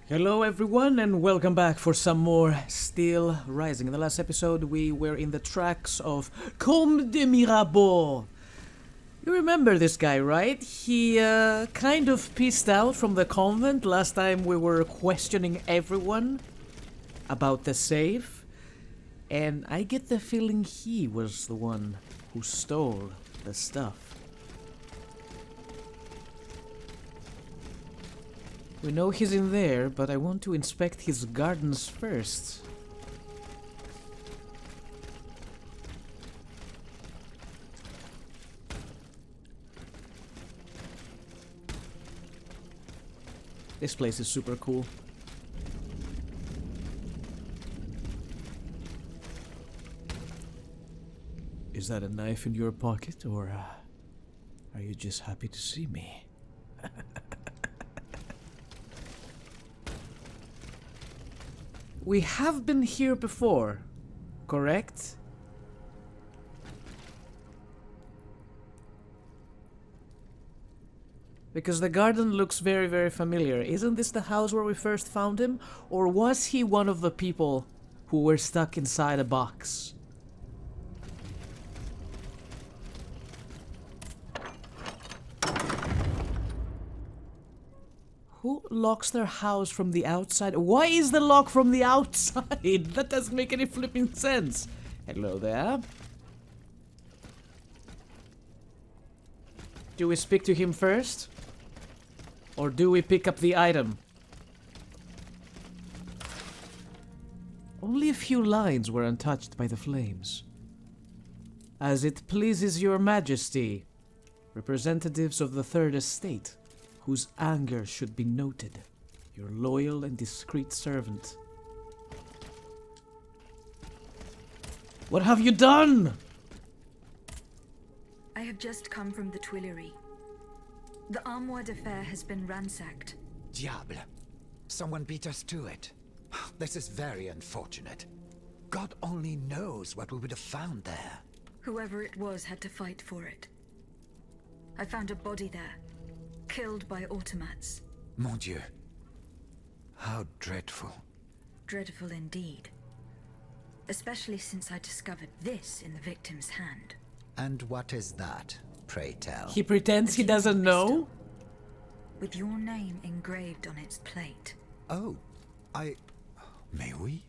Hello everyone and welcome back for some more Steelrising. In the last episode we were in the tracks of Comte de Mirabeau. You remember this guy, right? He kind of peaced out from the convent last time we were questioning everyone about the safe. And I get the feeling he was the one who stole the stuff. We know he's in there, but I want to inspect his gardens first. This place is super cool. Is that a knife in your pocket, or are you just happy to see me? We have been here before, correct? Because the garden looks very, very familiar. Isn't this the house where we first found him? Or was he one of the people who were stuck inside a box? Who locks their house from the outside? Why is the lock from the outside? That doesn't make any flipping sense. Hello there. Do we speak to him first? Or do we pick up the item? Only a few lines were untouched by the flames. As it pleases your majesty, representatives of the Third Estate, whose anger should be noted, your loyal and discreet servant. What have you done? I have just come from the Tuileries. The Armoire de Fer has been ransacked. Diable! Someone beat us to it. This is very unfortunate. God only knows what we would have found there. Whoever it was had to fight for it. I found a body there, killed by automats. Mon Dieu. How dreadful. Dreadful indeed. Especially since I discovered this in the victim's hand. And what is that, pray tell? He pretends he doesn't know? With your name engraved on its plate. Oh, May we?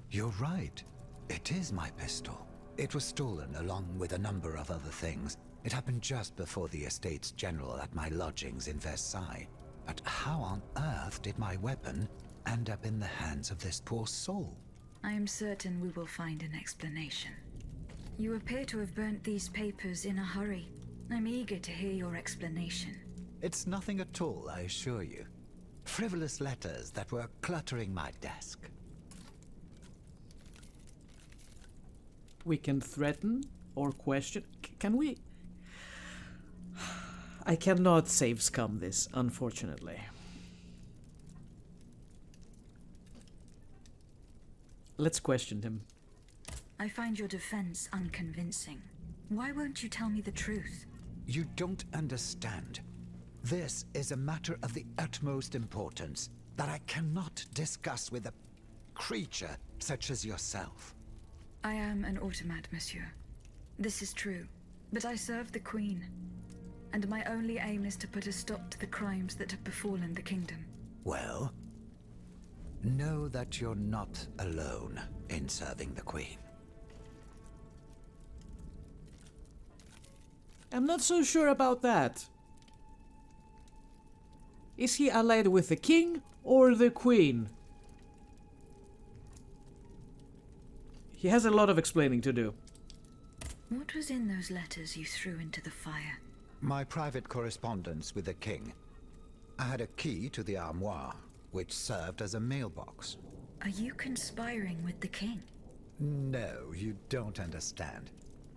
You're right. It is my pistol. It was stolen along with a number of other things. It happened just before the Estates General at my lodgings in Versailles. But how on earth did my weapon end up in the hands of this poor soul? I am certain we will find an explanation. You appear to have burnt these papers in a hurry. I'm eager to hear your explanation. It's nothing at all, I assure you. Frivolous letters that were cluttering my desk. We can threaten or question. Can we? I cannot save scum this, unfortunately. Let's question him. I find your defense unconvincing. Why won't you tell me the truth? You don't understand. This is a matter of the utmost importance that I cannot discuss with a creature such as yourself. I am an automat, monsieur. This is true. But I serve the Queen. And my only aim is to put a stop to the crimes that have befallen the kingdom. Well, know that you're not alone in serving the Queen. I'm not so sure about that. Is he allied with the king or the queen? He has a lot of explaining to do. What was in those letters you threw into the fire? My private correspondence with the king. I had a key to the armoire, which served as a mailbox. Are you conspiring with the king? No, you don't understand.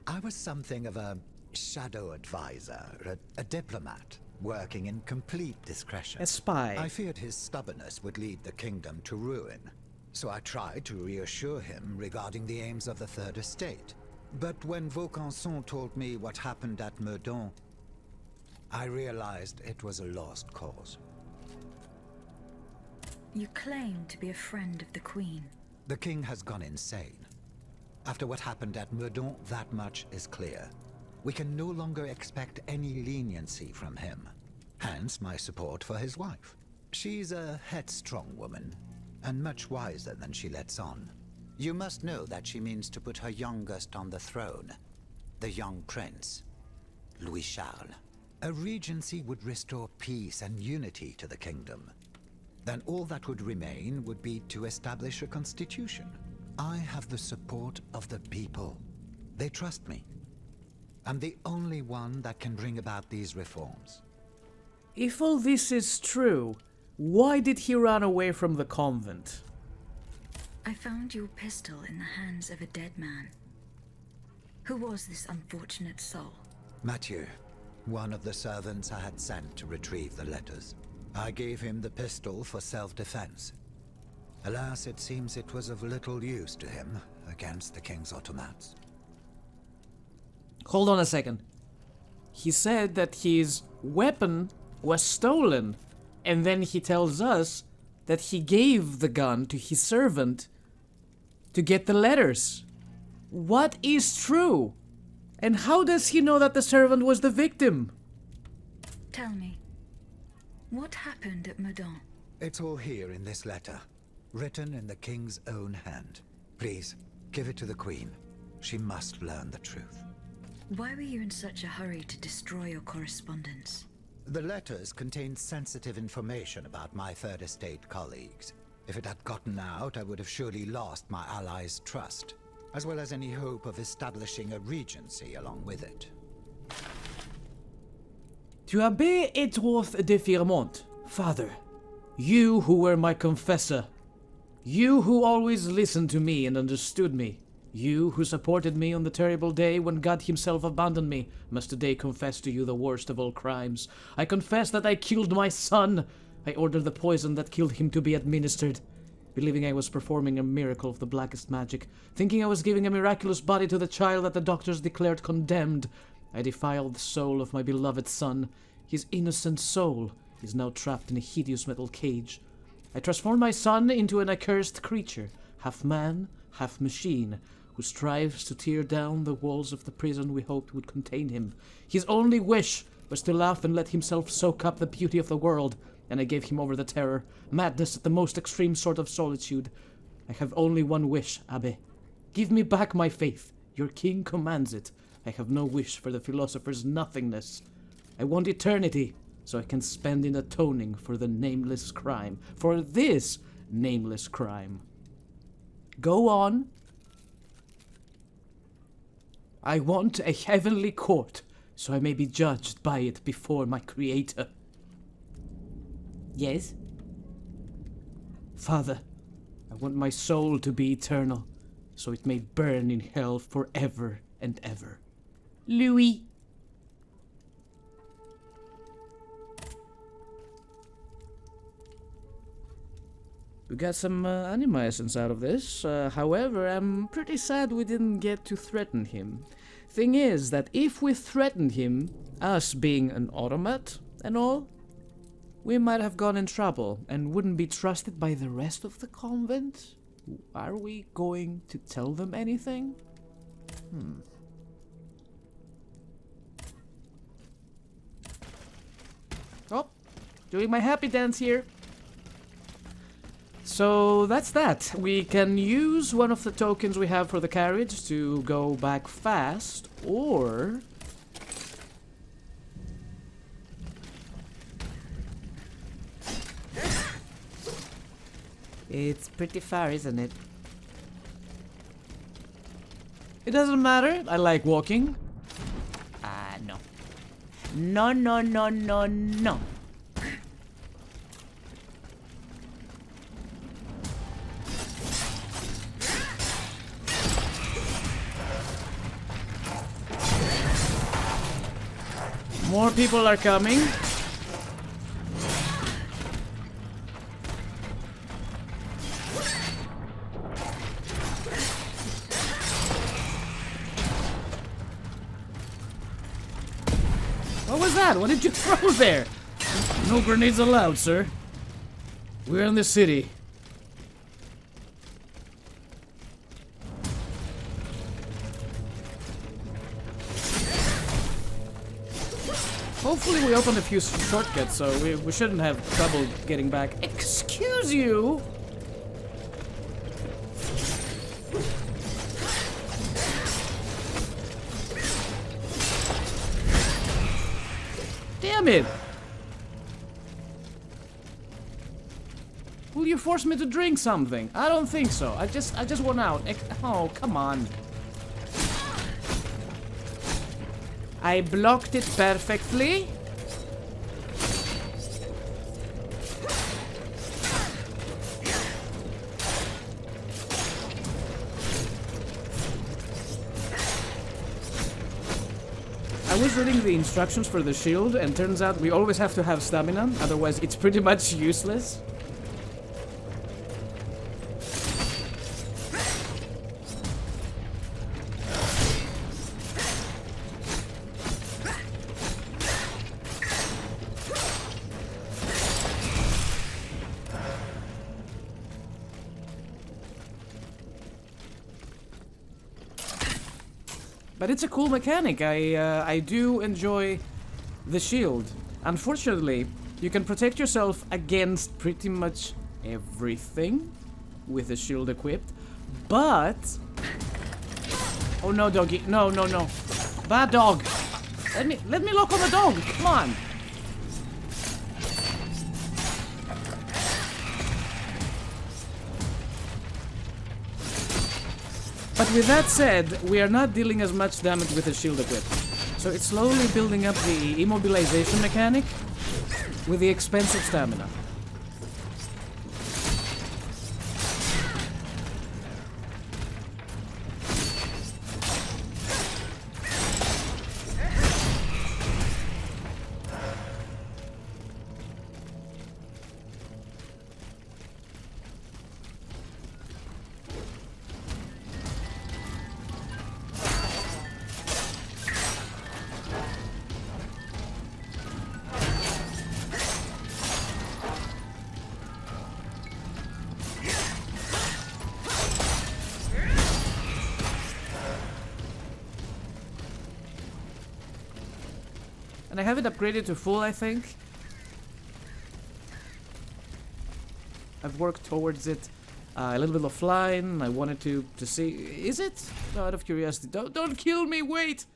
I was something of a shadow advisor, a diplomat, working in complete discretion. A spy. I feared his stubbornness would lead the kingdom to ruin, so I tried to reassure him regarding the aims of the Third Estate. But when Vaucanson told me what happened at Meudon, I realized it was a lost cause. You claim to be a friend of the Queen. The king has gone insane. After what happened at Meudon, that much is clear. We can no longer expect any leniency from him. Hence my support for his wife. She's a headstrong woman, and much wiser than she lets on. You must know that she means to put her youngest on the throne. The young prince, Louis Charles. A regency would restore peace and unity to the kingdom. Then all that would remain would be to establish a constitution. I have the support of the people. They trust me. I'm the only one that can bring about these reforms. If all this is true, why did he run away from the convent? I found your pistol in the hands of a dead man. Who was this unfortunate soul? Mathieu, one of the servants I had sent to retrieve the letters. I gave him the pistol for self-defense. Alas, it seems it was of little use to him against the king's automats. Hold on a second. He said that his weapon was stolen, and then he tells us that he gave the gun to his servant to get the letters. What is true? And how does he know that the servant was the victim? Tell me, what happened at Meudon? It's all here in this letter, written in the king's own hand. Please, give it to the queen. She must learn the truth. Why were you in such a hurry to destroy your correspondence? The letters contained sensitive information about my Third Estate colleagues. If it had gotten out, I would have surely lost my allies' trust, as well as any hope of establishing a regency along with it. To Abbé Étroth de Firmont, Father, you who were my confessor, you who always listened to me and understood me, you who supported me on the terrible day when God himself abandoned me, must today confess to you the worst of all crimes. I confess that I killed my son. I ordered the poison that killed him to be administered, believing I was performing a miracle of the blackest magic, thinking I was giving a miraculous body to the child that the doctors declared condemned. I defiled the soul of my beloved son. His innocent soul is now trapped in a hideous metal cage. I transformed my son into an accursed creature, half man, half machine, who strives to tear down the walls of the prison we hoped would contain him. His only wish was to laugh and let himself soak up the beauty of the world, and I gave him over the terror, madness at the most extreme sort of solitude. I have only one wish, Abbe. Give me back my faith. Your king commands it. I have no wish for the philosopher's nothingness. I want eternity, so I can spend in atoning for the nameless crime. For this nameless crime. Go on. I want a heavenly court, so I may be judged by it before my Creator. Yes? Father, I want my soul to be eternal, so it may burn in hell forever and ever. Louis. We got some anima essence out of this. However, I'm pretty sad we didn't get to threaten him. Thing is that if we threatened him, us being an automat and all, we might have gone in trouble and wouldn't be trusted by the rest of the convent. Are we going to tell them anything? Oh, doing my happy dance here. So that's that. We can use one of the tokens we have for the carriage to go back fast, or... It's pretty far, isn't it? It doesn't matter. I like walking. No. No, no, no, no, no. More people are coming. What was that? What did you throw there? No grenades allowed, sir. We're in the city. Hopefully we opened a few shortcuts, so we shouldn't have trouble getting back. Excuse you! Damn it! Will you force me to drink something? I don't think so. I just want out. Oh, come on. I blocked it perfectly. I was reading the instructions for the shield, and turns out we always have to have stamina, otherwise it's pretty much useless. But it's a cool mechanic. I do enjoy the shield. Unfortunately, you can protect yourself against pretty much everything with the shield equipped. But oh no, doggy! No, no, no! Bad dog! Let me lock on the dog! Come on! But with that said, we are not dealing as much damage with the shield equipped. So it's slowly building up the immobilization mechanic with the expense of stamina. And I have it upgraded to full, I think. I've worked towards it a little bit offline. I wanted to see... Is it? No, out of curiosity. Don't kill me, wait!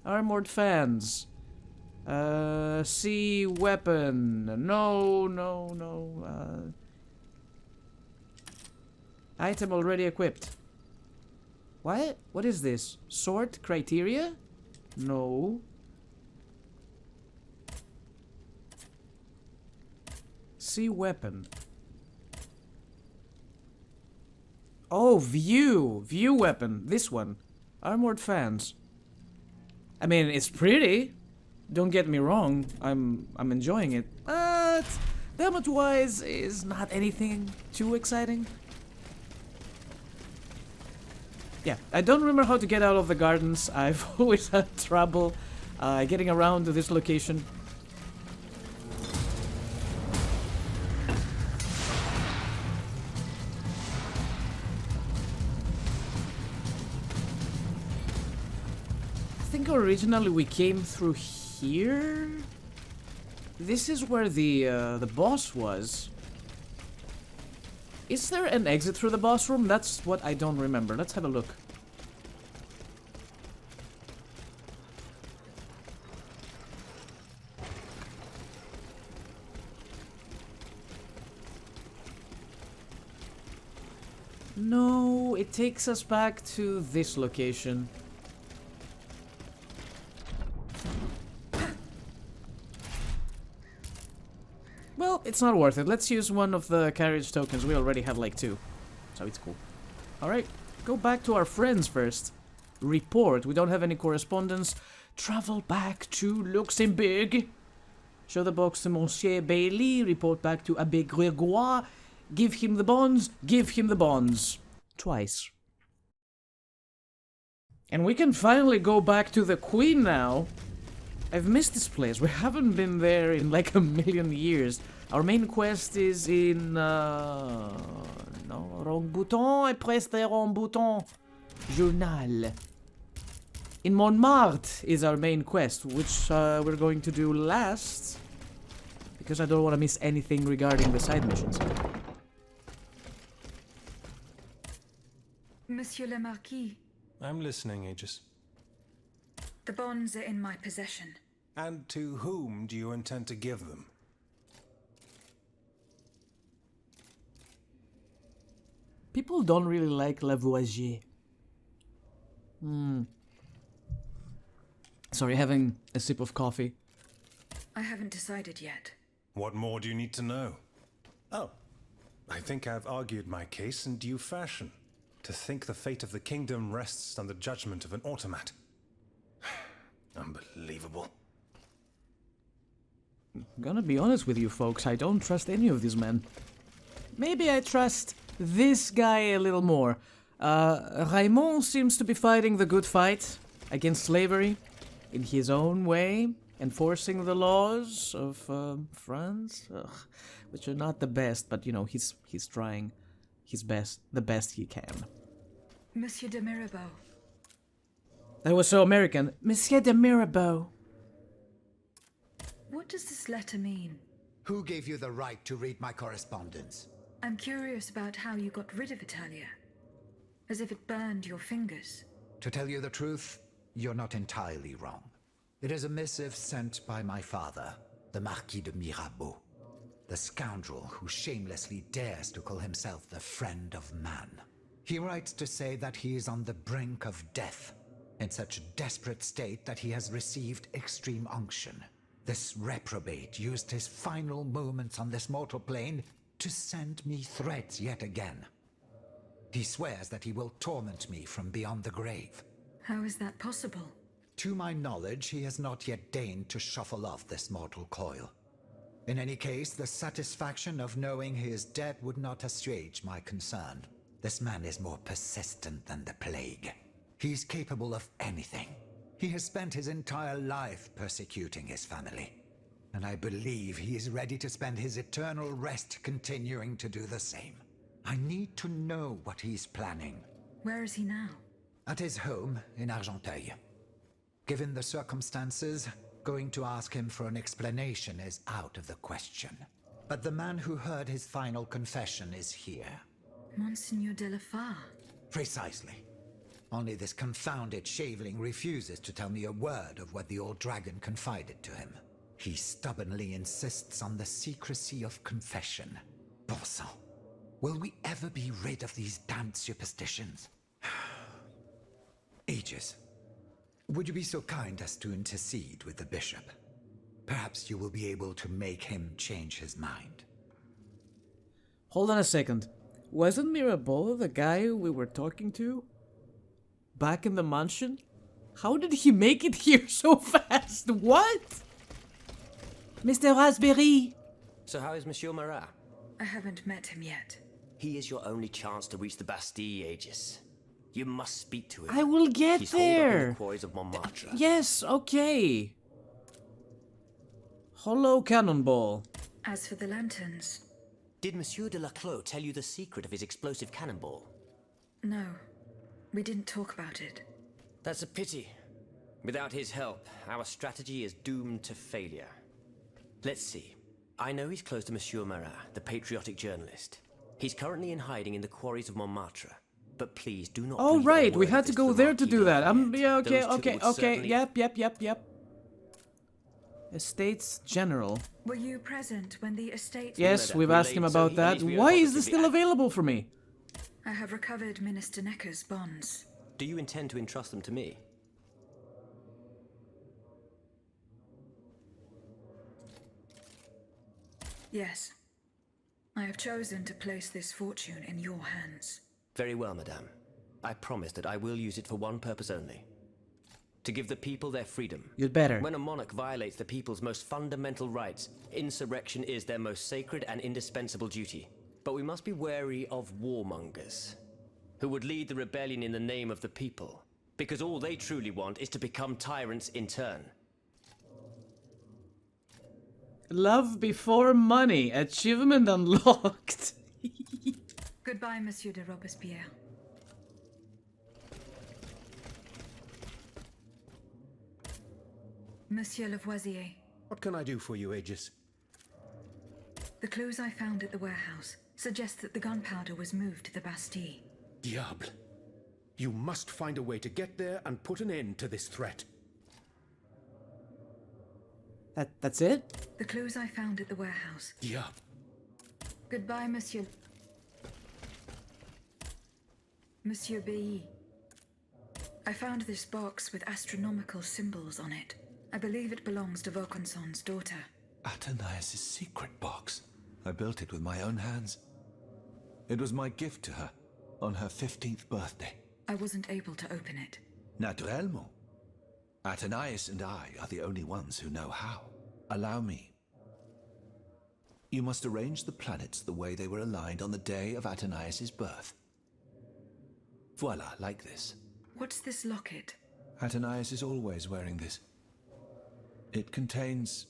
Armored fans. C weapon. No. Item already equipped. What? What is this? Sort criteria? No. See weapon. Oh, view weapon. This one. Armored fans. I mean, it's pretty. Don't get me wrong. I'm enjoying it. But damage-wise is not anything too exciting. Yeah, I don't remember how to get out of the gardens. I've always had trouble getting around to this location. I think originally we came through here. This is where the boss was. Is there an exit through the boss room? That's what I don't remember. Let's have a look. No, it takes us back to this location. Well, it's not worth it. Let's use one of the carriage tokens. We already have like 2. So it's cool. Alright, go back to our friends first. Report. We don't have any correspondence. Travel back to Luxembourg. Show the box to Monsieur Bailey. Report back to Abbé Grégoire. Give him the bonds. Give him the bonds. Twice. And we can finally go back to the Queen now. I've missed this place. We haven't been there in like a million years. Our main quest is in... No, wrong button. I pressed the wrong button. Journal. in Montmartre is our main quest, which we're going to do last, because I don't want to miss anything regarding the side missions. Monsieur le Marquis, I'm listening, Aegis. the bonds are in my possession. And to whom do you intend to give them? People don't really like Lavoisier. Sorry, having a sip of coffee. I haven't decided yet. What more do you need to know? Oh, I think I've argued my case in due fashion. To think the fate of the kingdom rests on the judgment of an automat. Unbelievable. I'm gonna be honest with you folks, I don't trust any of these men. Maybe I trust this guy a little more. Raymond seems to be fighting the good fight against slavery in his own way, enforcing the laws of France, which are not the best, but you know, he's trying his best, the best he can. Monsieur de Mirabeau. That was so American. Monsieur de Mirabeau. What does this letter mean? Who gave you the right to read my correspondence? I'm curious about how you got rid of Italia. As if it burned your fingers. To tell you the truth, you're not entirely wrong. It is a missive sent by my father, the Marquis de Mirabeau, the scoundrel who shamelessly dares to call himself the friend of man. He writes to say that he is on the brink of death, in such a desperate state that he has received extreme unction. This reprobate used his final moments on this mortal plane to send me threats yet again. He swears that he will torment me from beyond the grave. How is that possible? To my knowledge, he has not yet deigned to shuffle off this mortal coil. In any case, the satisfaction of knowing he is dead would not assuage my concern. This man is more persistent than the plague. He is capable of anything. He has spent his entire life persecuting his family. And I believe he is ready to spend his eternal rest continuing to do the same. I need to know what he's planning. Where is he now? At his home in Argenteuil. Given the circumstances, going to ask him for an explanation is out of the question. But the man who heard his final confession is here. Monseigneur de la Fare. Precisely. Only this confounded shaveling refuses to tell me a word of what the old dragon confided to him. He stubbornly insists on the secrecy of confession. Bon sang. Will we ever be rid of these damned superstitions? Aegis, would you be so kind as to intercede with the bishop? Perhaps you will be able to make him change his mind. Hold on a second. Wasn't Mirabeau the guy we were talking to? Back in the mansion? How did he make it here so fast? What? Mr. Raspberry! So how is Monsieur Marat? I haven't met him yet. He is your only chance to reach the Bastille, Aegis. You must speak to him. I will get He's holed up in there! the quarries of Montmartre. Yes, okay. Hollow cannonball. As for the lanterns, Did Monsieur de Laclos tell you the secret of his explosive cannonball? no. We didn't talk about it. That's a pity. Without his help, our strategy is doomed to failure. Let's see. I know he's close to Monsieur Marat, the patriotic journalist. He's currently in hiding in the quarries of Montmartre. But please do not. Oh, breathe right, a we word had to this go the there to Marquis do de that. Lafayette. Yeah, okay, Those two okay, would okay. certainly- Yep. Estates General. Were you present when the estate... Yes, Madame, we've asked him relate, so about he that. believes we are Why is this positively still act- available for me? I have recovered Minister Necker's bonds. Do you intend to entrust them to me? Yes. I have chosen to place this fortune in your hands. Very well, madame. I promise that I will use it for one purpose only. To give the people their freedom. You'd better. When a monarch violates the people's most fundamental rights, insurrection is their most sacred and indispensable duty. But we must be wary of warmongers, who would lead the rebellion in the name of the people, because all they truly want is to become tyrants in turn. Love before money. Achievement unlocked. Goodbye, Monsieur de Robespierre. Monsieur Lavoisier, What can I do for you, Aegis? the clues I found at the warehouse suggest that the gunpowder was moved to the Bastille. Diable. You must find a way to get there and put an end to this threat. That's it? The clues I found at the warehouse. Diable. Goodbye, Monsieur. Monsieur B. I found this box with astronomical symbols on it. I believe it belongs to Vaucanson's daughter. Athenais' secret box. I built it with my own hands. It was my gift to her on her 15th birthday. I wasn't able to open it. Naturellement. Athenais and I are the only ones who know how. Allow me. You must arrange the planets the way they were aligned on the day of Athenais' birth. Voila, like this. What's this locket? Athenais is always wearing this. It contains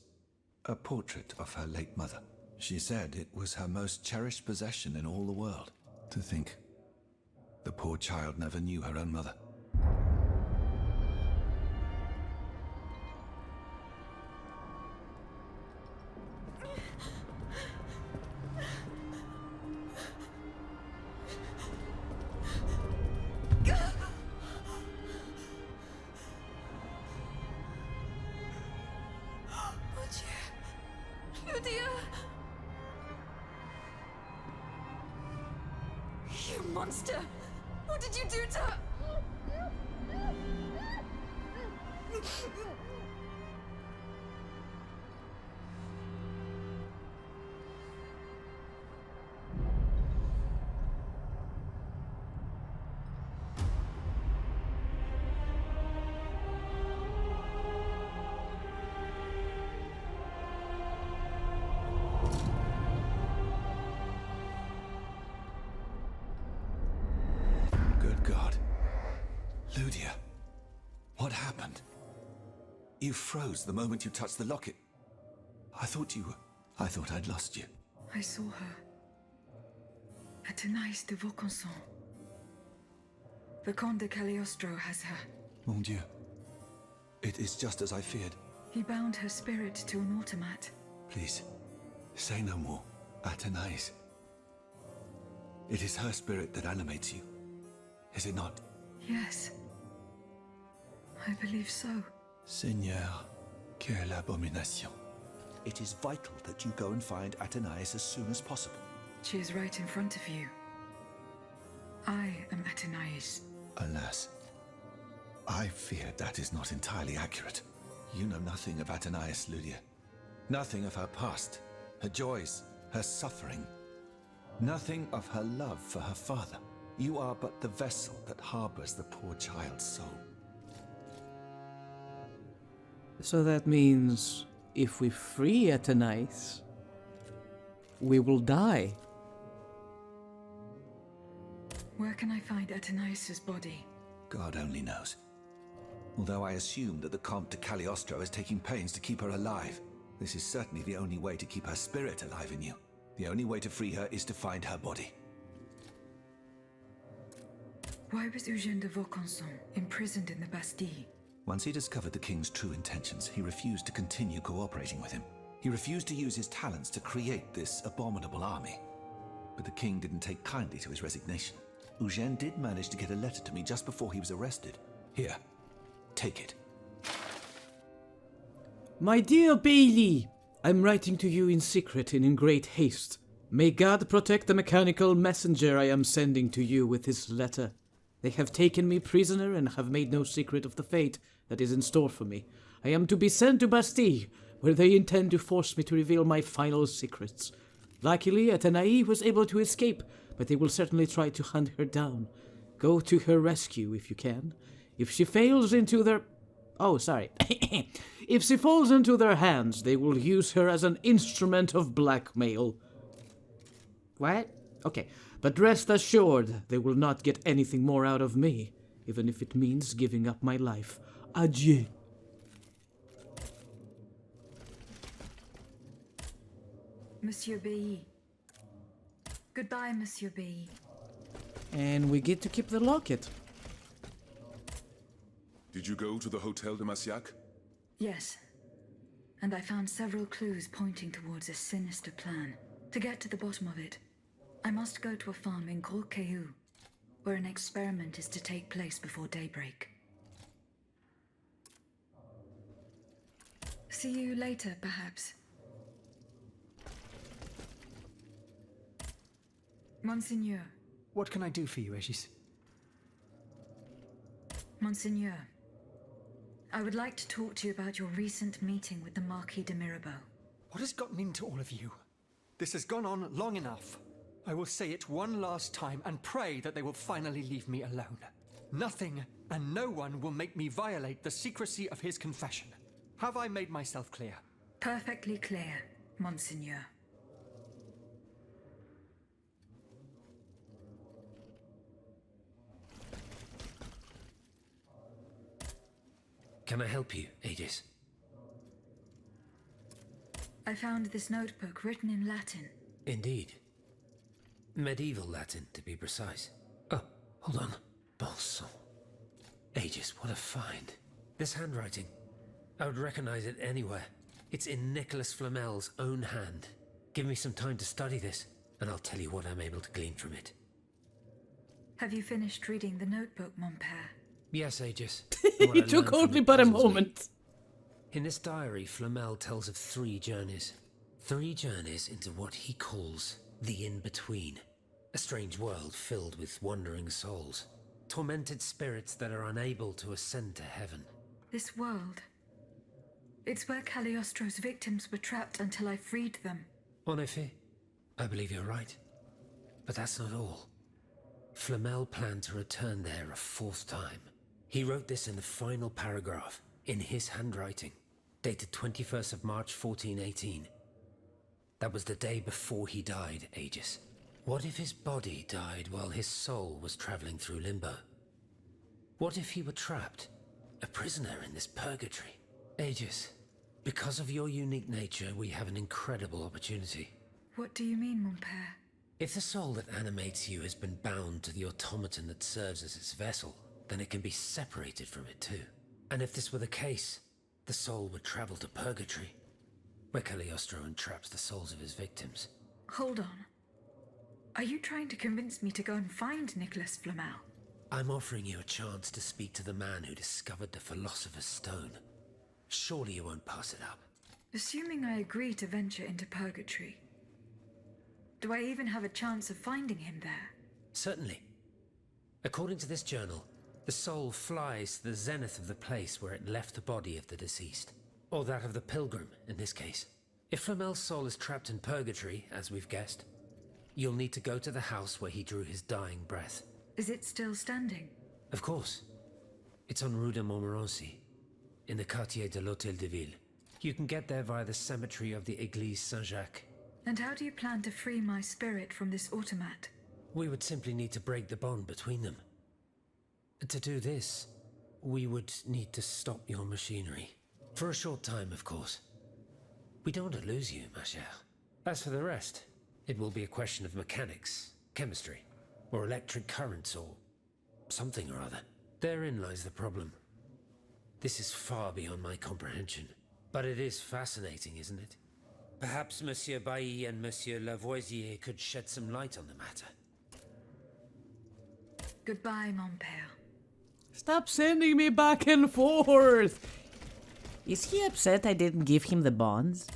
a portrait of her late mother. She said it was her most cherished possession in all the world. To think, the poor child never knew her own mother. Lydia! You monster! What did you do to her? Good God. Lydia, what happened? You froze the moment you touched the locket. I thought I'd lost you. I saw her. Athenais de Vaucanson. The Comte de Cagliostro has her. Mon Dieu. It is just as I feared. He bound her spirit to an automat. Please, say no more. Athenais. It is her spirit that animates you. Is it not? Yes. I believe so. Seigneur, quelle abomination. It is vital that you go and find Athenais as soon as possible. She is right in front of you. I am Athenais. Alas, I fear that is not entirely accurate. You know nothing of Athenais, Lydia. Nothing of her past, her joys, her suffering. Nothing of her love for her father. You are but the vessel that harbors the poor child's soul. So that means if we free Athenais, we will die. Where can I find Athenais' body? God only knows. Although I assume that the Comte de Cagliostro is taking pains to keep her alive, this is certainly the only way to keep her spirit alive in you. The only way to free her is to find her body. Why was Eugène de Vaucanson imprisoned in the Bastille? Once he discovered the king's true intentions, he refused to continue cooperating with him. He refused to use his talents to create this abominable army. But the king didn't take kindly to his resignation. Eugène did manage to get a letter to me just before he was arrested. Here, take it. My dear Bailey, I'm writing to you in secret and in great haste. May God protect the mechanical messenger I am sending to you with this letter. They have taken me prisoner and have made no secret of the fate that is in store for me. I am to be sent to Bastille, where they intend to force me to reveal my final secrets. Luckily, Athenais was able to escape, but they will certainly try to hunt her down. Go to her rescue if you can. If she fails into their... Oh, sorry. If she falls into their hands, they will use her as an instrument of blackmail. What? Okay. But rest assured, they will not get anything more out of me, even if it means giving up my life. Adieu. Monsieur B. Goodbye, Monsieur B. And we get to keep the locket. Did you go to the Hotel de Massiac? Yes, and I found several clues pointing towards a sinister plan. To get to the bottom of it, I must go to a farm in Gros Caillou, where an experiment is to take place before daybreak. See you later, perhaps. Monseigneur. What can I do for you, Aegis? Monseigneur, I would like to talk to you about your recent meeting with the Marquis de Mirabeau. What has gotten into all of you? This has gone on long enough. I will say it one last time and pray that they will finally leave me alone. Nothing and no one will make me violate the secrecy of his confession. Have I made myself clear? Perfectly clear, Monseigneur. Can I help you, Aegis? I found this notebook written in Latin. Indeed. Medieval Latin, to be precise. Oh, hold on. Bon sang. Aegis, what a find. This handwriting. I would recognize it anywhere. It's in Nicholas Flamel's own hand. Give me some time to study this, and I'll tell you what I'm able to glean from it. Have you finished reading the notebook, mon père? Yes, Aegis. It took only but a moment. In this diary, Flamel tells of 3 journeys. 3 journeys into what he calls the in-between. A strange world filled with wandering souls. Tormented spirits that are unable to ascend to heaven. This world. It's where Cagliostro's victims were trapped until I freed them. En effet, I believe you're right. But that's not all. Flamel planned to return there a 4th time. He wrote this in the final paragraph, in his handwriting, dated 21st of March 1418. That was the day before he died, Aegis. What if his body died while his soul was traveling through limbo? What if he were trapped, a prisoner in this purgatory? Aegis, because of your unique nature, we have an incredible opportunity. What do you mean, mon père? If the soul that animates you has been bound to the automaton that serves as its vessel, then it can be separated from it too. And if this were the case, the soul would travel to purgatory, where Cagliostro entraps the souls of his victims. Hold on. Are you trying to convince me to go and find Nicholas Flamel? I'm offering you a chance to speak to the man who discovered the Philosopher's Stone. Surely you won't pass it up. Assuming I agree to venture into purgatory, do I even have a chance of finding him there? Certainly. According to this journal, the soul flies to the zenith of the place where it left the body of the deceased. Or that of the pilgrim, in this case. If Flamel's soul is trapped in purgatory, as we've guessed, you'll need to go to the house where he drew his dying breath. Is it still standing? Of course. It's on Rue de Montmorency, in the Quartier de l'Hôtel de Ville. You can get there via the cemetery of the Église Saint-Jacques. And how do you plan to free my spirit from this automat? We would simply need to break the bond between them. To do this, we would need to stop your machinery. For a short time, of course. We don't want to lose you, ma chère. As for the rest, it will be a question of mechanics, chemistry, or electric currents, or something or other. Therein lies the problem. This is far beyond my comprehension. But it is fascinating, isn't it? Perhaps Monsieur Bailly and Monsieur Lavoisier could shed some light on the matter. Goodbye, mon père. Stop sending me back and forth! Is he upset I didn't give him the bonds?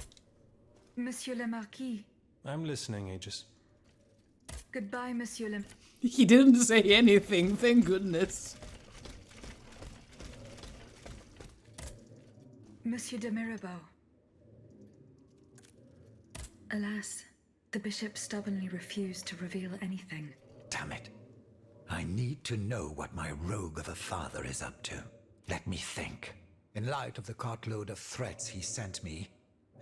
Monsieur le Marquis. I'm listening, Aegis. Goodbye, Monsieur le... He didn't say anything, thank goodness. Monsieur de Mirabeau. Alas, the bishop stubbornly refused to reveal anything. Damn it. I need to know what my rogue of a father is up to. Let me think. In light of the cartload of threats he sent me,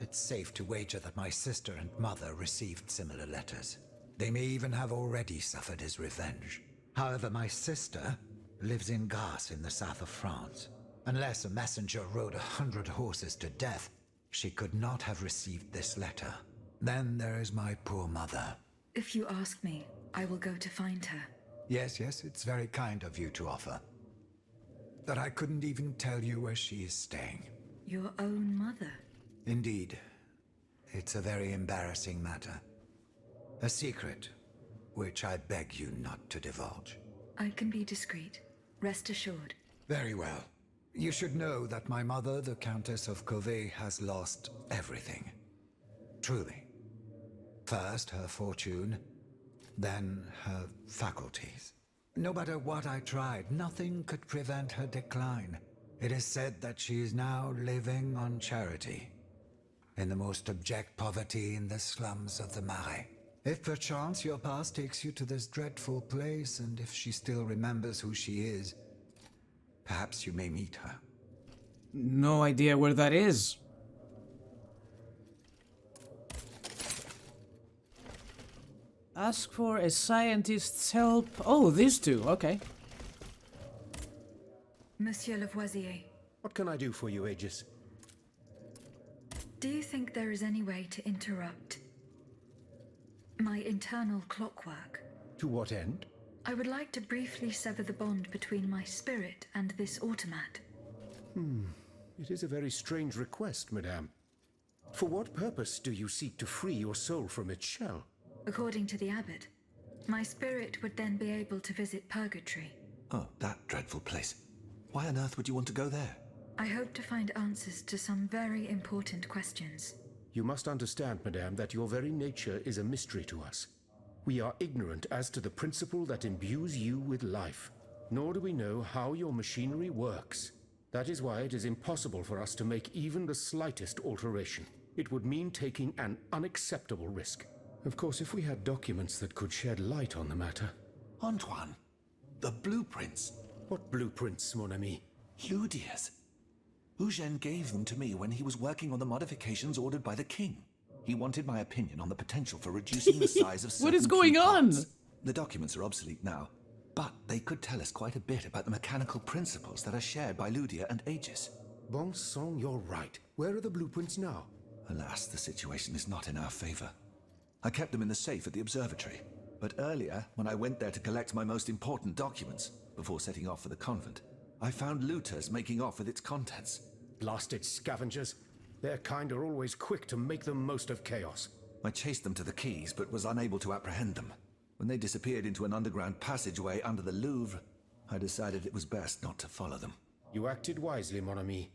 it's safe to wager that my sister and mother received similar letters. They may even have already suffered his revenge. However, my sister lives in Grasse in the south of France. Unless a messenger rode 100 horses to death, she could not have received this letter. Then there is my poor mother. If you ask me, I will go to find her. Yes, it's very kind of you to offer. But I couldn't even tell you where she is staying. Your own mother? Indeed. It's a very embarrassing matter. A secret, which I beg you not to divulge. I can be discreet. Rest assured. Very well. You should know that my mother, the Countess of Covey, has lost everything. Truly. First her fortune, then her faculties. No matter what I tried, nothing could prevent her decline. It is said that she is now living on charity, in the most abject poverty in the slums of the Marais. If perchance your past takes you to this dreadful place, and if she still remembers who she is, perhaps you may meet her. No idea where that is. Ask for a scientist's help. Oh, these two, okay. Monsieur Lavoisier, What can I do for you, Aegis? do you think there is any way to interrupt my internal clockwork? To what end? I would like to briefly sever the bond between my spirit and this automat. It is a very strange request, madame. For what purpose do you seek to free your soul from its shell? According to the abbot, my spirit would then be able to visit purgatory. Oh, that dreadful place. Why on earth would you want to go there? I hope to find answers to some very important questions. You must understand, madame, that your very nature is a mystery to us. We are ignorant as to the principle that imbues you with life, nor do we know how your machinery works. That is why it is impossible for us to make even the slightest alteration. It would mean taking an unacceptable risk. Of course, if we had documents that could shed light on the matter. Antoine, the blueprints. What blueprints, mon ami? Ludia's. Eugène gave them to me when he was working on the modifications ordered by the king. He wanted my opinion on the potential for reducing the size of certain What is going key on? parts. The documents are obsolete now, but they could tell us quite a bit about the mechanical principles that are shared by Ludia and Aegis. Bon sang, you're right. Where are the blueprints now? Alas, the situation is not in our favor. I kept them in the safe at the observatory, but earlier, when I went there to collect my most important documents, before setting off for the convent, I found looters making off with its contents. Blasted scavengers. Their kind are always quick to make the most of chaos. I chased them to the quays, but was unable to apprehend them. When they disappeared into an underground passageway under the Louvre, I decided it was best not to follow them. You acted wisely, mon ami.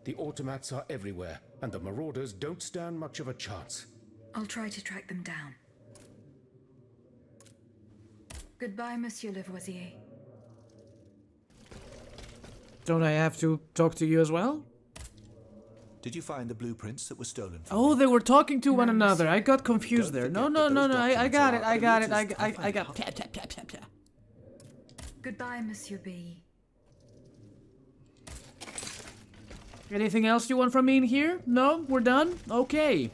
The automats are everywhere, and the marauders don't stand much of a chance. I'll try to track them down. Goodbye, Monsieur Lavoisier. Don't I have to talk to you as well? Did you find the blueprints that were stolen from Oh, me? they were talking to one No, another. sir. I got confused there. Don't No, forget no, that no, those no. I documents got are it. I got it. looters' I got. coffin. Goodbye, Monsieur B. Anything else you want from me in here? No? We're done? Okay.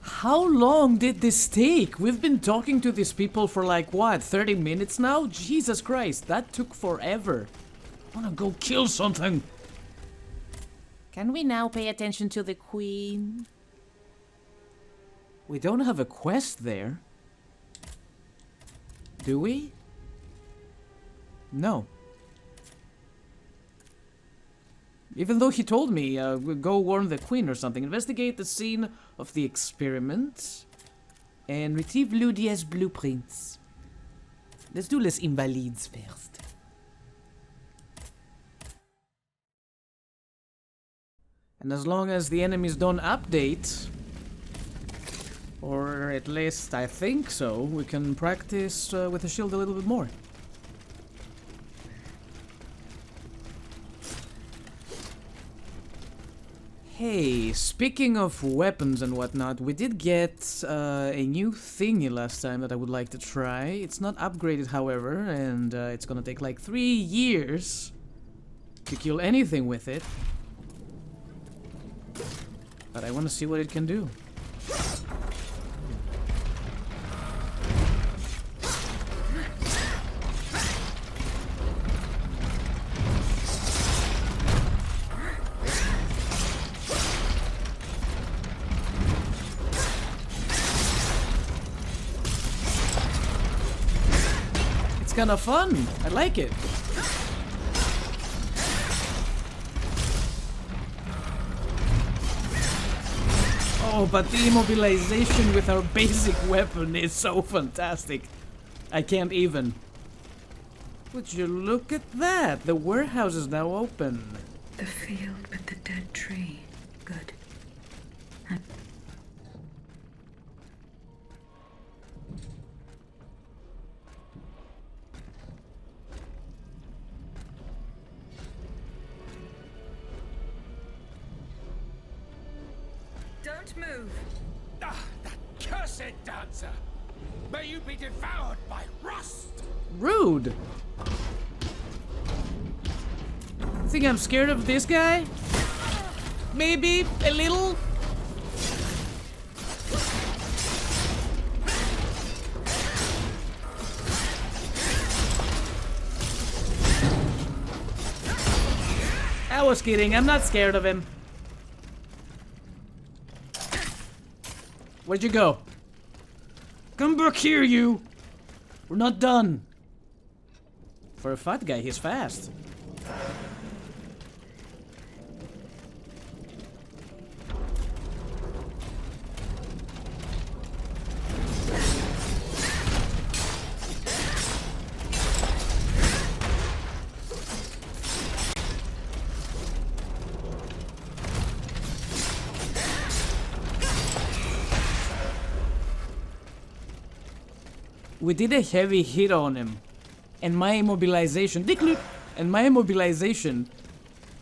How long did this take? We've been talking to these people for like, what, 30 minutes now? Jesus Christ, that took forever. I wanna go kill something. Can we now pay attention to the Queen? We don't have a quest there. Do we? No. Even though he told me, go warn the Queen or something. Investigate the scene of the experiment. And retrieve Ludia's blueprints. Let's do Les Invalides first. And as long as the enemies don't update, or at least I think so, we can practice with the shield a little bit more. Hey, speaking of weapons and whatnot, we did get a new thingy last time that I would like to try. It's not upgraded, however, and it's gonna take like 3 years to kill anything with it. But I want to see what it can do. kind of fun. I like it. Oh, but the immobilization with our basic weapon is so fantastic. I can't even. Would you look at that? The warehouse is now open. The field with the dead tree. Good. Don't move. Ah, that cursed dancer! May you be devoured by rust! Rude. Think I'm scared of this guy? Maybe a little? I was kidding, I'm not scared of him. Where'd you go? Come back here, you! We're not done. For a fat guy, he's fast. We did a heavy hit on him, and my immobilization,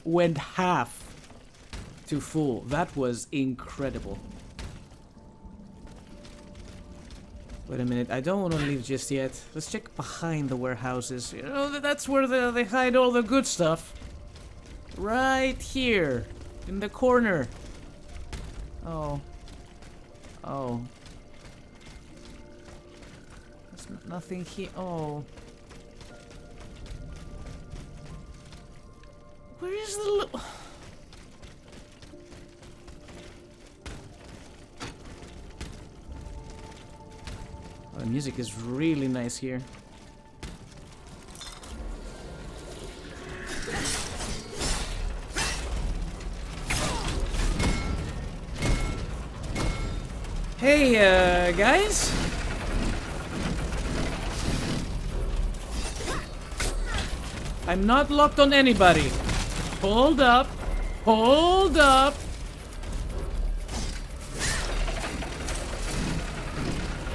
went half to full. That was incredible. Wait a minute, I don't want to leave just yet. Let's check behind the warehouses. You know, that's where they hide all the good stuff. Right here, in the corner. Oh. Oh. Nothing here. Oh. Where is the oh, the music is really nice here. Hey, guys? I'm not locked on anybody. Hold up. Hold up.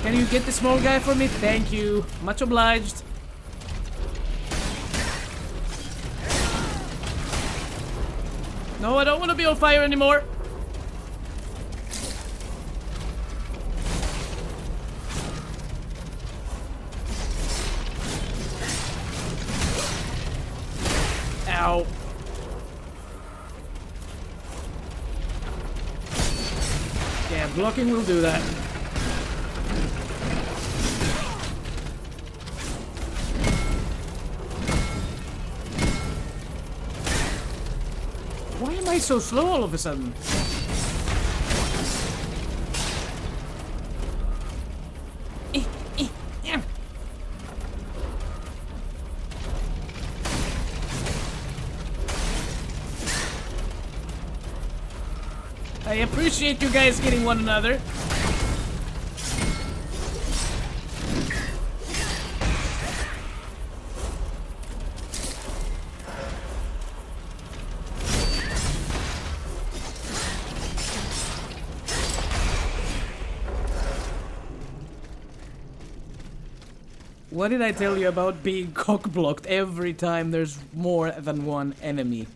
Can you get the small guy for me? Thank you. Much obliged. No, I don't want to be on fire anymore. Ow. Yeah, blocking will do that. Why am I so slow all of a sudden? I appreciate you guys hitting one another. What did I tell you about being cock-blocked every time there's more than one enemy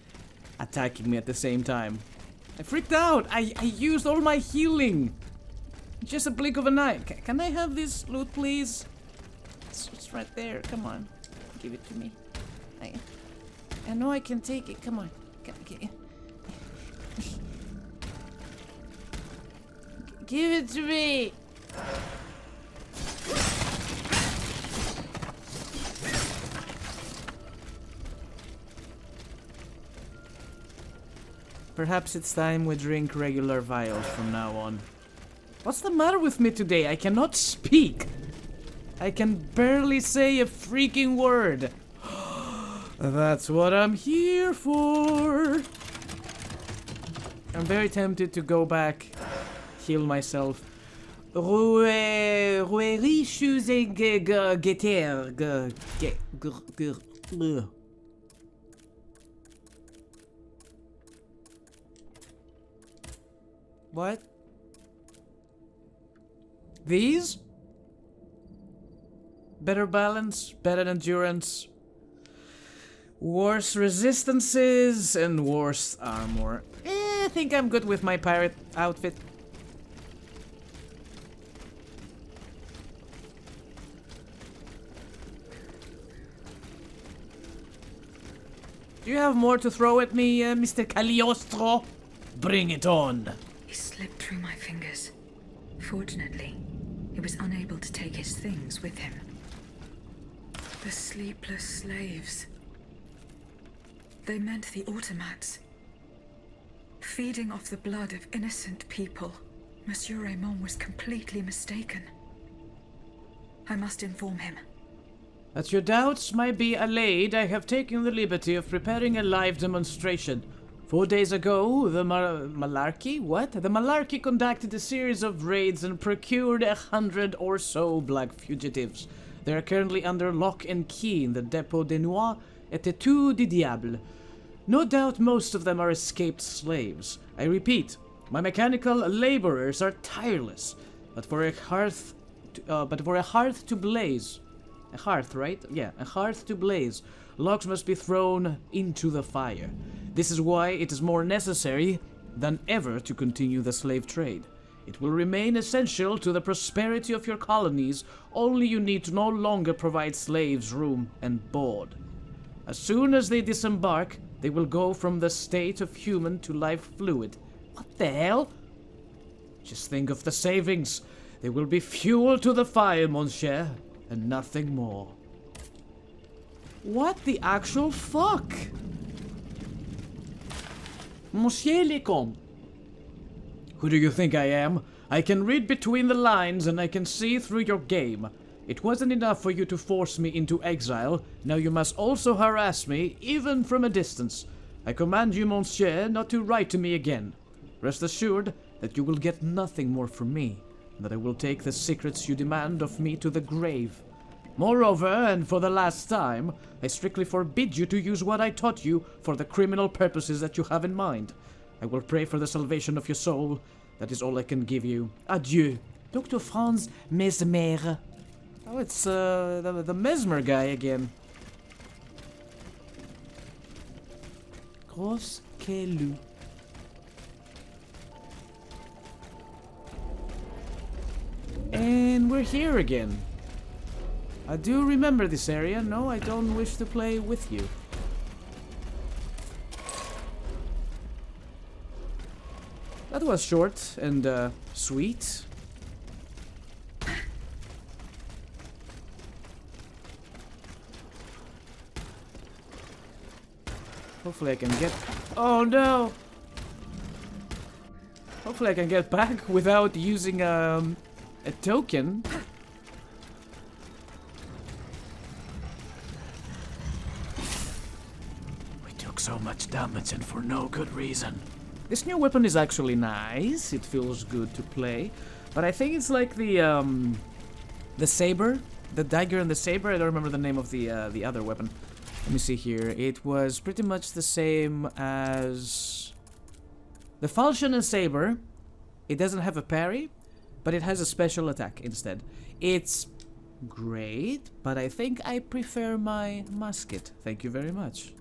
attacking me at the same time? I freaked out! I used all my healing! Just a blink of an eye. Can I have this loot, please? It's right there. Come on. Give it to me. I know I can take it. Come on. Give it to me! Perhaps it's time we drink regular vials from now on. What's the matter with me today? I cannot speak. I can barely say a freaking word. That's what I'm here for. I'm very tempted to go back, heal myself. What? These? Better balance, better endurance, worse resistances, and worse armor. I think I'm good with my pirate outfit. Do you have more to throw at me, Mr. Cagliostro? Bring it on. He slipped through my fingers. Fortunately, he was unable to take his things with him. The sleepless slaves. They meant the automats. Feeding off the blood of innocent people. Monsieur Raymond was completely mistaken. I must inform him. That your doubts might be allayed, I have taken the liberty of preparing a live demonstration. 4 days ago, the Malarkey? What? The Malarkey conducted a series of raids and procured 100 or so black fugitives. They are currently under lock and key in the Dépôt des Noirs et des Tout du Diable. No doubt most of them are escaped slaves. I repeat, my mechanical laborers are tireless, but for a hearth to blaze, a hearth, right? Yeah, a hearth to blaze, logs must be thrown into the fire. This is why it is more necessary than ever to continue the slave trade. It will remain essential to the prosperity of your colonies, only you need to no longer provide slaves room and board. As soon as they disembark, they will go from the state of human to life fluid. What the hell? Just think of the savings. They will be fuel to the fire, monsieur, and nothing more. What the actual fuck? Monsieur le Comte. Who do you think I am? I can read between the lines and I can see through your game. It wasn't enough for you to force me into exile. Now you must also harass me, even from a distance. I command you, monsieur, not to write to me again. Rest assured that you will get nothing more from me, and that I will take the secrets you demand of me to the grave. Moreover, and for the last time, I strictly forbid you to use what I taught you for the criminal purposes that you have in mind. I will pray for the salvation of your soul. That is all I can give you. Adieu. Dr. Franz Mesmer. Oh, it's the Mesmer guy again. Grosse Kelu. And we're here again. I do remember this area. No, I don't wish to play with you. That was short and sweet. Hopefully I can get... Oh no! Hopefully I can get back without using a token. We took so much damage and for no good reason. This new weapon is actually nice. It feels good to play, but I think it's like the saber, the dagger and the saber. I don't remember the name of the other weapon. Let me see here. It was pretty much the same as the falchion and saber. It doesn't have a parry, but it has a special attack instead. It's great, but I think I prefer my musket. Thank you very much.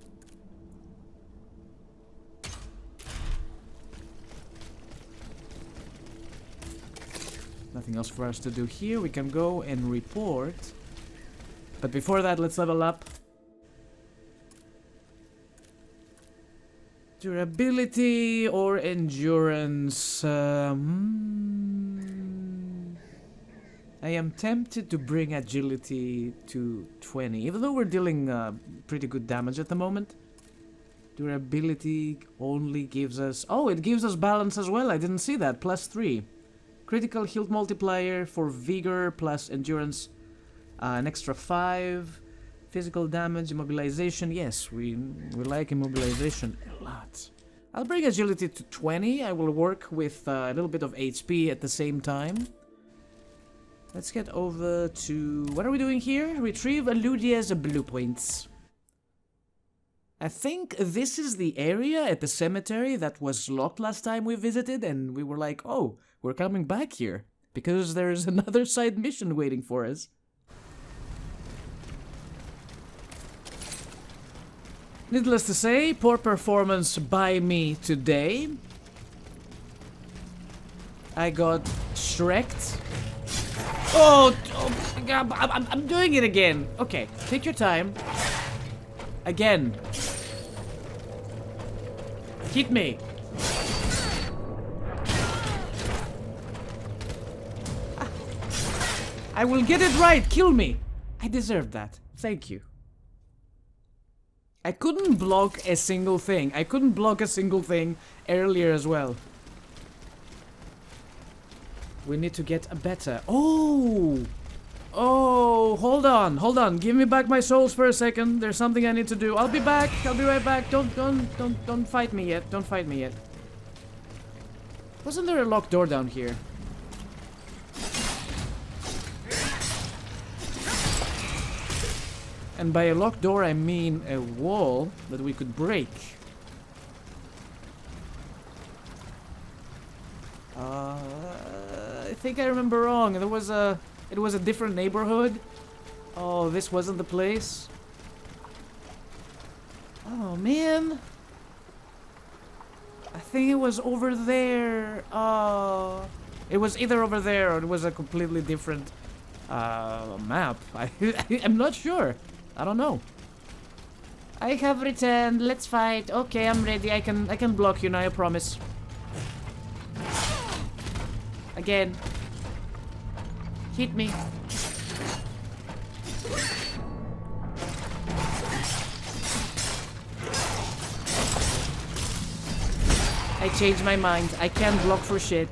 Nothing else for us to do here. We can go and report. But before that, let's level up. Durability or endurance? I am tempted to bring agility to 20, even though we're dealing pretty good damage at the moment. Durability only gives us... Oh, it gives us balance as well. I didn't see that. +3. Critical health multiplier for vigor plus endurance. An extra 5. Physical damage, immobilization. Yes, we like immobilization a lot. I'll bring agility to 20. I will work with a little bit of HP at the same time. Let's get over to... What are we doing here? Retrieve Eludia's blue points. I think this is the area at the cemetery that was locked last time we visited, and we were like, oh, we're coming back here because there's another side mission waiting for us. Needless to say, poor performance by me today. I got Shrek'd. Oh my God, I'm doing it again. Okay, take your time. Again. Hit me. I will get it right. Kill me. I deserve that. Thank you. I couldn't block a single thing. I couldn't block a single thing earlier as well. We need to get a better. Oh! Oh, hold on, hold on. Give me back my souls for a second. There's something I need to do. I'll be back. I'll be right back. Don't fight me yet. Don't fight me yet. Wasn't there a locked door down here? And by a locked door, I mean a wall that we could break. I think I remember wrong. It was a different neighborhood. Oh, this wasn't the place. Oh, man. I think it was over there. Oh, it was either over there or it was a completely different map. I'm not sure. I don't know. I have returned. Let's fight. Okay, I'm ready. I can block you now, I promise. Again. Hit me. I changed my mind. I can't block for shit.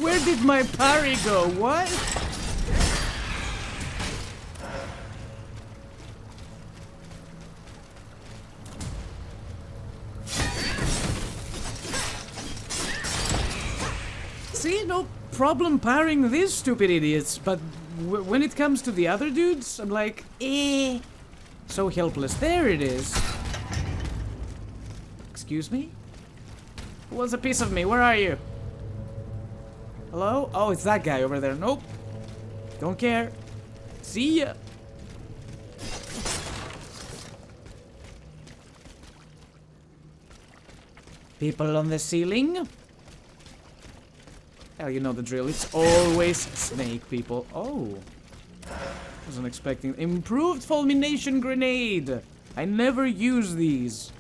Where did my parry go? What? See, no problem parrying these stupid idiots, but when it comes to the other dudes, I'm like, eh. So helpless. There it is. Excuse me? Who wants a piece of me? Where are you? Hello? Oh, it's that guy over there. Nope. Don't care. See ya. People on the ceiling? Hell, you know the drill. It's always snake people. Oh. Wasn't expecting. Improved fulmination grenade. I never use these.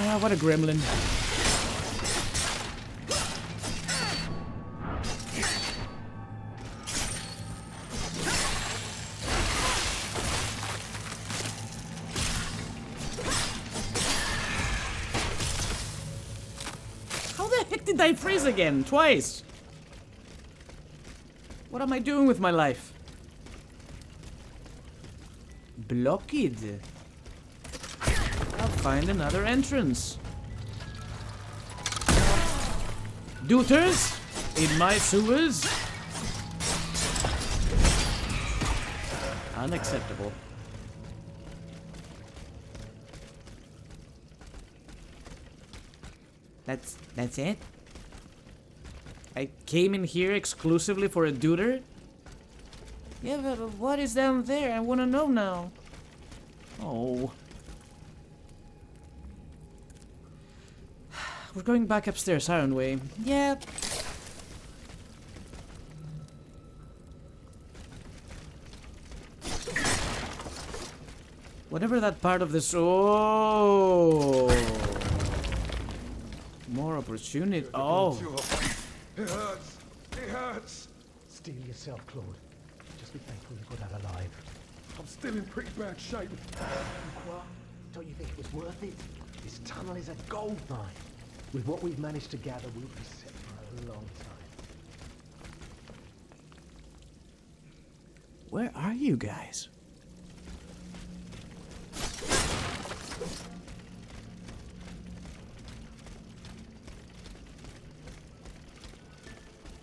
Ah, what a gremlin. How the heck did I freeze again? Twice. What am I doing with my life? Blockade. I'll find another entrance. Dooters in my sewers. Unacceptable. That's it? I came in here exclusively for a dooter? Yeah, but what is down there? I wanna know now. Oh. We're going back upstairs, aren't we? Yeah. Whatever that part of this... Oh! More opportunity. Oh! It hurts. Steel yourself, Claude. Just be thankful you got out alive. I'm still in pretty bad shape. What? Don't you think it was worth it? This tunnel is a gold mine. With what we've managed to gather, we'll be set for a long time. Where are you guys?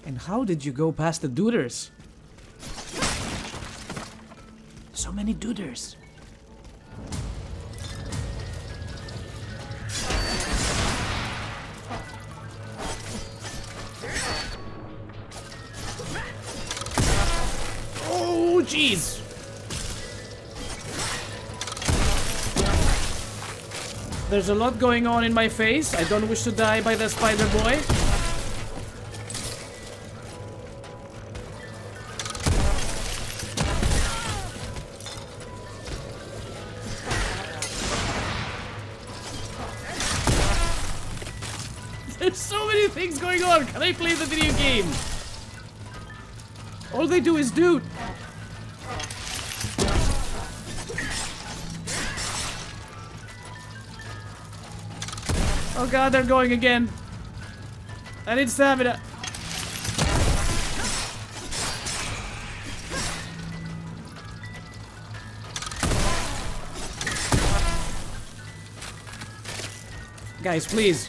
And how did you go past the duders? So many duders. Oh, jeez. There's a lot going on in my face. I don't wish to die by the spider boy. There's so many things going on. Can I play the video game? All they do is do. Oh god, they're going again. I need stamina. Guys, please.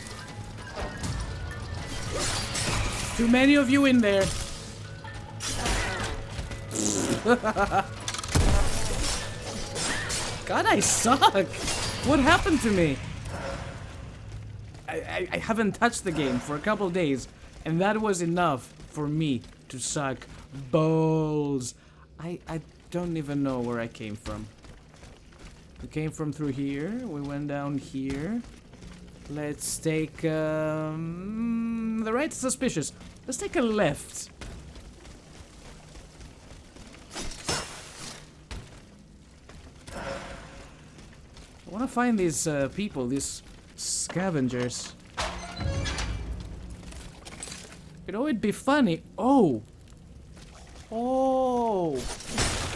Too many of you in there. God, I suck. What happened to me? I haven't touched the game for a couple days, and that was enough for me to suck balls. I don't even know where I came from. We came from through here. We went down here. Let's take the right is suspicious. Let's take a left. I want to find these people, these scavengers. You know, it'd be funny. Oh,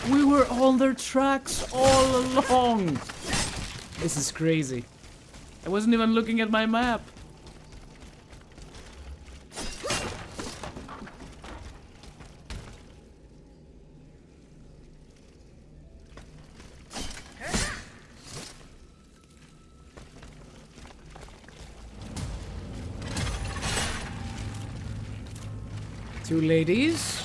we were on their tracks all along. This is crazy. I wasn't even looking at my map. Two ladies.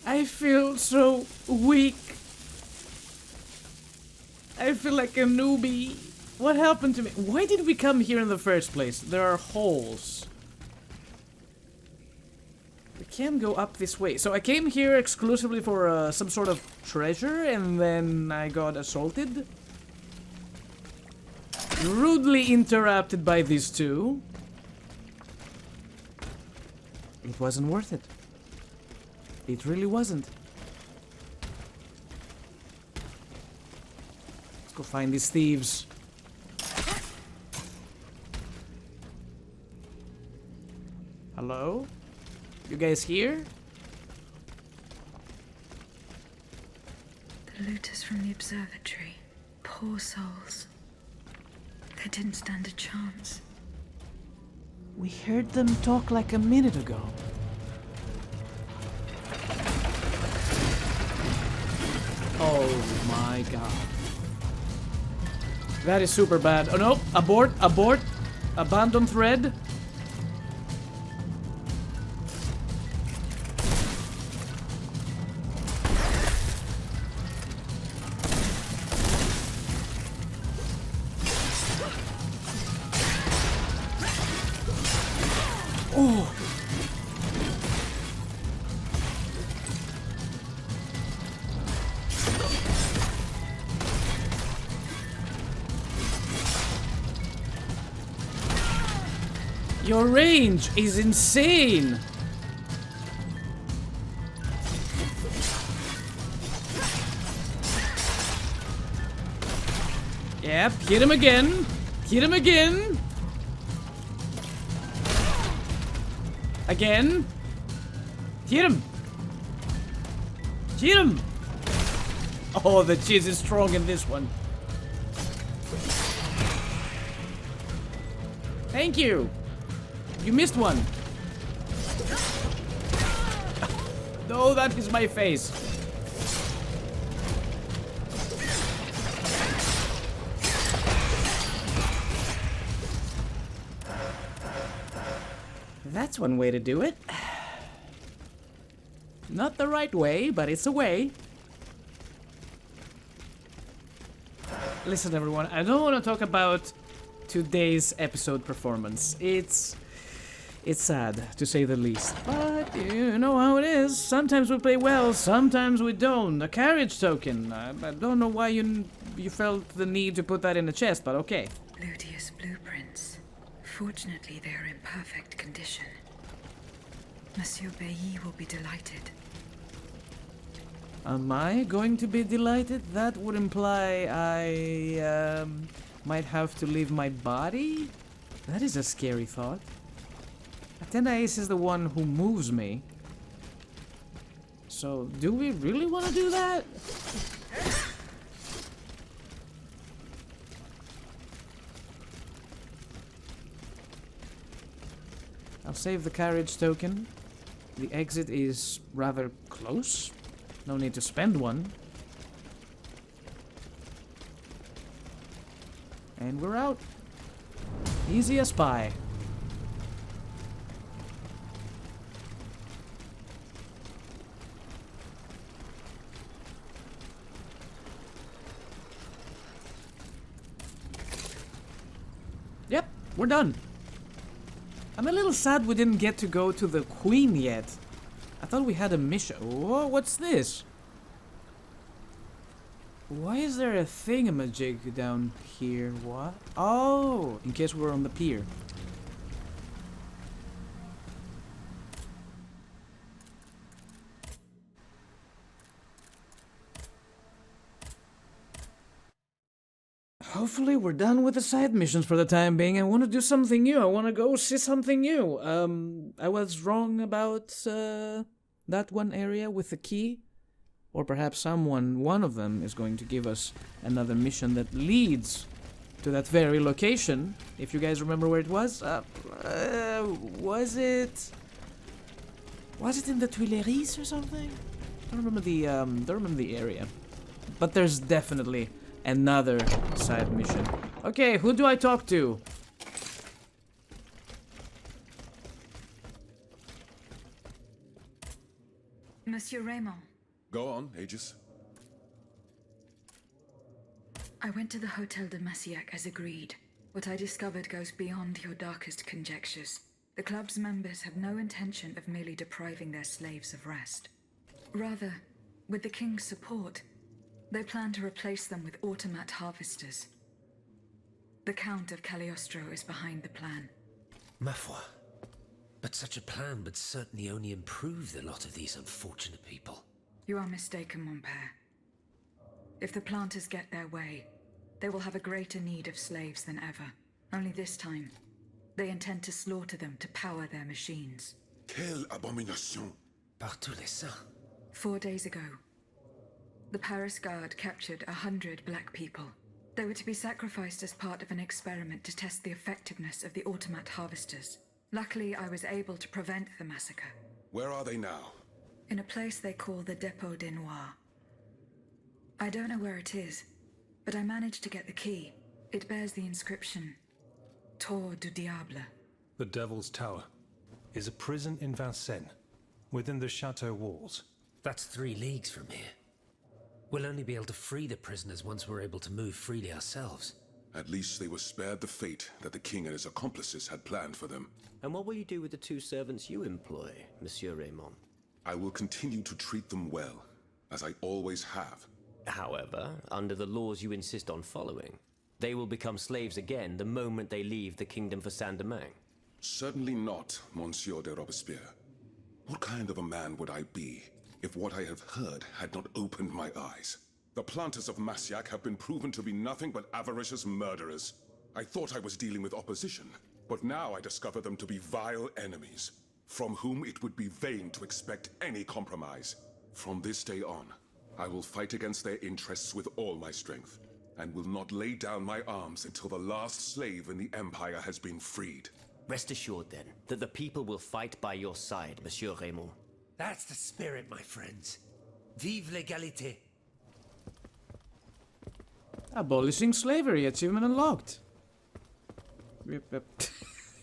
I feel so weak. I feel like a newbie. What happened to me? Why did we come here in the first place? There are holes. We can't go up this way. So I came here exclusively for some sort of treasure, and then I got assaulted. Rudely interrupted by these two. It wasn't worth it. It really wasn't. Let's go find these thieves. Hello? You guys here? The looters from the observatory. Poor souls. They didn't stand a chance. We heard them talk like a minute ago. Oh my god. That is super bad. Oh no! Abort! Abort! Abandon thread! Your range is insane! Yep, hit him again! Hit him again! Again! Hit him! Hit him! Oh, the cheese is strong in this one. Thank you! You missed one. No, that is my face. That's one way to do it. Not the right way, but it's a way. Listen, everyone, I don't want to talk about today's episode performance. It's sad, to say the least. But you know how it is. Sometimes we play well, sometimes we don't. A carriage token. I don't know why you felt the need to put that in the chest, but okay. Ludius blueprints. Fortunately, they are in perfect condition. Monsieur Bailly will be delighted. Am I going to be delighted? That would imply I might have to leave my body? That is a scary thought. Athenais is the one who moves me. So, do we really want to do that? I'll save the carriage token. The exit is rather close. No need to spend one. And we're out. Easy as pie. Yep, we're done. I'm a little sad we didn't get to go to the Queen yet. I thought we had a mission. Whoa, what's this? Why is there a thingamajig down here? What? Oh, in case we're on the pier. Hopefully we're done with the side missions for the time being. I want to do something new. I want to go see something new. I was wrong about that one area with the key. Or perhaps one of them is going to give us another mission that leads to that very location. If you guys remember where it was. Was it in the Tuileries or something? I don't remember the area. But there's definitely another side mission. Okay, who do I talk to? Monsieur Raymond. Go on, Aegis. I went to the Hotel de Massiac as agreed. What I discovered goes beyond your darkest conjectures. The club's members have no intention of merely depriving their slaves of rest. Rather, with the king's support, they plan to replace them with automat harvesters. The Count of Cagliostro is behind the plan. Ma foi. But such a plan would certainly only improve the lot of these unfortunate people. You are mistaken, mon père. If the planters get their way, they will have a greater need of slaves than ever. Only this time, they intend to slaughter them to power their machines. Quelle abomination! Par tous les saints. 4 days ago, the Paris Guard captured 100 black people. They were to be sacrificed as part of an experiment to test the effectiveness of the automat harvesters. Luckily, I was able to prevent the massacre. Where are they now? In a place they call the Dépôt des Noirs. I don't know where it is, but I managed to get the key. It bears the inscription, Tour du Diable. The Devil's Tower is a prison in Vincennes, within the chateau walls. That's 3 leagues from here. We'll only be able to free the prisoners once we're able to move freely ourselves. At least they were spared the fate that the king and his accomplices had planned for them. And what will you do with the 2 servants you employ, Monsieur Raymond? I will continue to treat them well, as I always have. However, under the laws you insist on following, they will become slaves again the moment they leave the kingdom for Saint-Domingue. Certainly not, Monsieur de Robespierre. What kind of a man would I be if what I have heard had not opened my eyes? The planters of Massiac have been proven to be nothing but avaricious murderers. I thought I was dealing with opposition, but now I discover them to be vile enemies, from whom it would be vain to expect any compromise. From this day on, I will fight against their interests with all my strength, and will not lay down my arms until the last slave in the Empire has been freed. Rest assured, then, that the people will fight by your side, Monsieur Raymond. That's the spirit, my friends. Vive l'égalité. Abolishing slavery, achievement unlocked.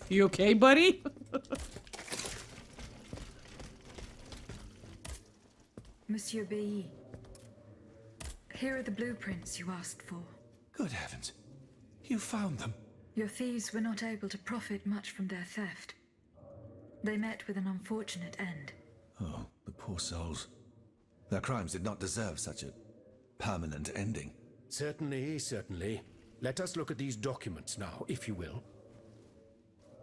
You okay, buddy? Monsieur B. Here are the blueprints you asked for. Good heavens. You found them. Your thieves were not able to profit much from their theft. They met with an unfortunate end. Oh, the poor souls. Their crimes did not deserve such a permanent ending. Certainly, certainly. Let us look at these documents now, if you will.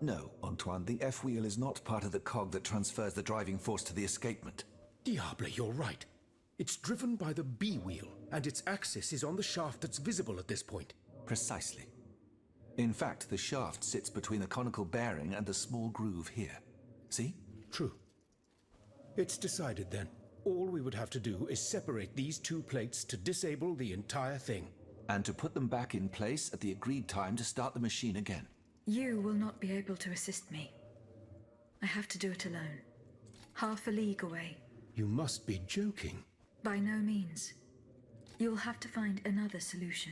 No, Antoine, the F-wheel is not part of the cog that transfers the driving force to the escapement. Diable, you're right. It's driven by the B-wheel, and its axis is on the shaft that's visible at this point. Precisely. In fact, the shaft sits between the conical bearing and the small groove here. See? True. It's decided then. All we would have to do is separate these two plates to disable the entire thing. And to put them back in place at the agreed time to start the machine again. You will not be able to assist me. I have to do it alone. Half a league away. You must be joking. By no means. You'll have to find another solution.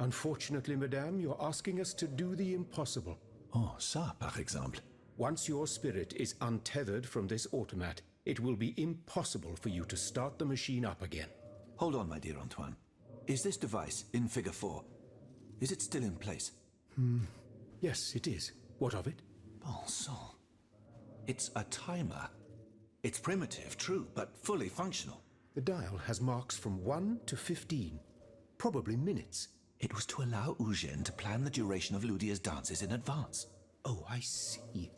Unfortunately, madame, you're asking us to do the impossible. Oh, ça, par exemple. Once your spirit is untethered from this automat, it will be impossible for you to start the machine up again. Hold on, my dear Antoine. Is this device in Figure 4? Is it still in place? Yes, it is. What of it? Bon sang. It's a timer. It's primitive, true, but fully functional. The dial has marks from 1 to 15. Probably minutes. It was to allow Eugène to plan the duration of Ludia's dances in advance. Oh, I see.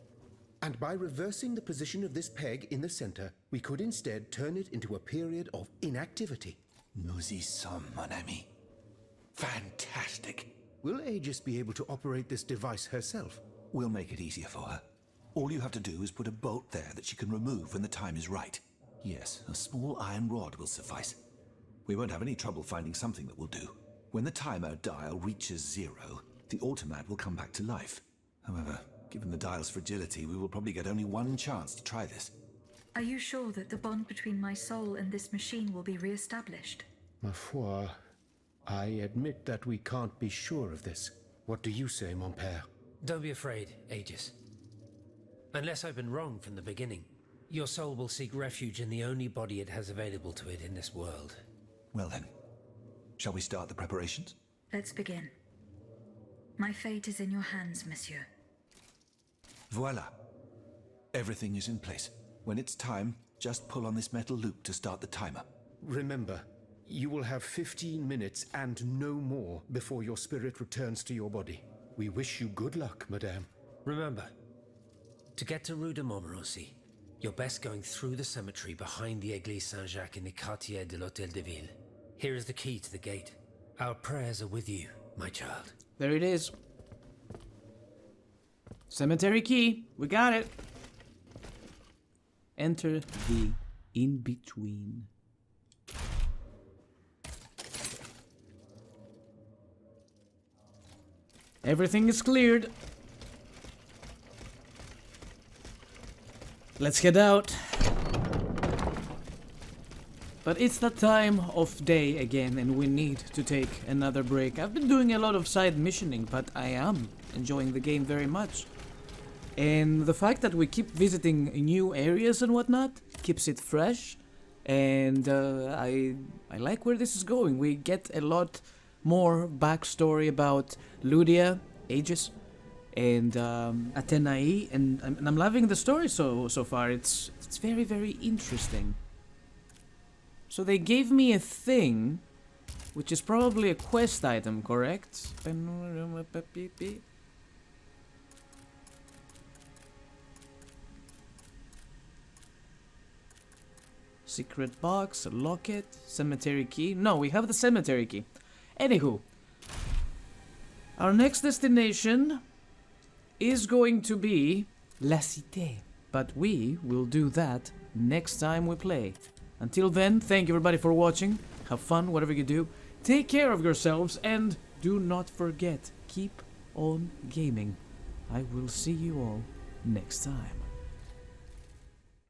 And by reversing the position of this peg in the center, we could instead turn it into a period of inactivity. Nous y sommes, mon ami. Fantastic. Will Aegis be able to operate this device herself? We'll make it easier for her. All you have to do is put a bolt there that she can remove when the time is right. Yes, a small iron rod will suffice. We won't have any trouble finding something that will do. When the timer dial reaches 0, the automat will come back to life. However, given the dial's fragility, we will probably get only one chance to try this. Are you sure that the bond between my soul and this machine will be re-established? Ma foi, I admit that we can't be sure of this. What do you say, mon père? Don't be afraid, Aegis. Unless I've been wrong from the beginning, your soul will seek refuge in the only body it has available to it in this world. Well then, shall we start the preparations? Let's begin. My fate is in your hands, monsieur. Voila. Everything is in place. When it's time, just pull on this metal loop to start the timer. Remember, you will have 15 minutes and no more before your spirit returns to your body. We wish you good luck, madame. Remember, to get to Rue de Montmorency, you're best going through the cemetery behind the Église Saint-Jacques in the Quartier de l'Hôtel de Ville. Here is the key to the gate. Our prayers are with you, my child. There it is. Cemetery key. We got it. Enter the in-between. Everything is cleared. Let's head out. But it's that time of day again, and we need to take another break. I've been doing a lot of side missioning, but I am enjoying the game very much. And the fact that we keep visiting new areas and whatnot keeps it fresh. And I like where this is going. We get a lot more backstory about Ludia, Aegis, and Athenai, and I'm loving the story so far. It's very, very interesting. So they gave me a thing, which is probably a quest item, correct? Secret box, locket, cemetery key. No, we have the cemetery key. Anywho, our next destination is going to be La Cité. But we will do that next time we play. Until then, thank you everybody for watching. Have fun, whatever you do. Take care of yourselves, and do not forget, keep on gaming. I will see you all next time.